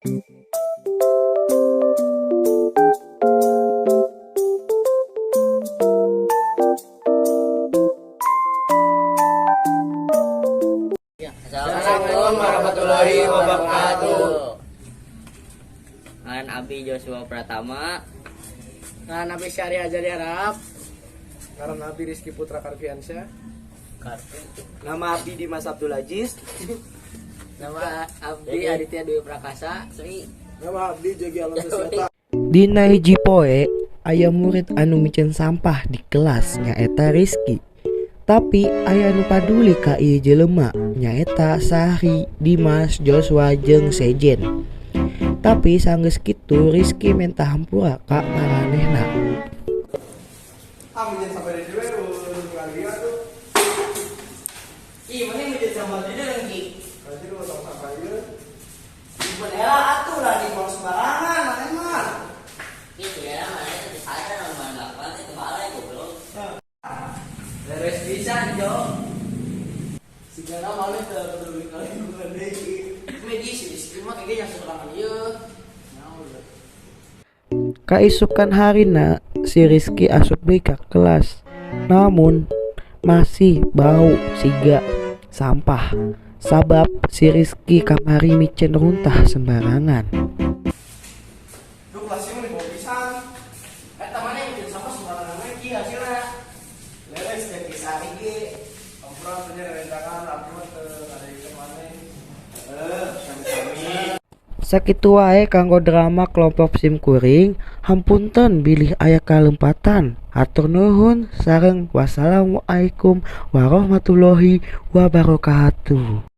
Assalamualaikum warahmatullahi wabarakatuh. Ngan Abi Joshua Pratama. Ngan Abi Syari Ajari Arab. Ngan Abi Rizky Putra Karfiansyah. Nama Abi Dimas Abdul Aziz. Nama Abdi Aditya Dwi Prakasa. Nama Abdi Jogi Alonso. Dina hiji poe aya murid anu micen sampah di kelas nyaeta Rizky. Tapi aya nu paduli ka ieu jelema nyaeta Sahri, Dimas, Joshua jeung Sejen. Tapi sanggeus kitu Rizky minta hampura ka maranehna. Amin sampai di dieu lagi atuh. Ih, mana menjadi sama dia lagi? Kasi lu tong sampah ieu. Bener atuh lah di bawah sembarangan, mana mah. Itu ya, mana itu ada nomor 8 itu balai goblok. Beres pisan, Jo. Sigana malih teu peduli kali bukan deui. Medis di skrima kayak yang serangan ieu. Kaisukan harina si Rizky asup deui ka kelas. Namun masih bau siga sampah. Sabab si Rizky kamari micen runtah sembarangan. Lu kelas ieu di bawah pisan. Eta mana yang bikin sama sembarangan lagi hasilnya. Leles teh kisah ge. Ampura punya rencangan aku teu ada ieu maneh. Sami-sami. Sakitu wae kanggo drama kelompok sim kuring. Hampunten bilih aya kalempatan. Hatur nuhun sareng wassalamualaikum warahmatullahi wabarakatuh.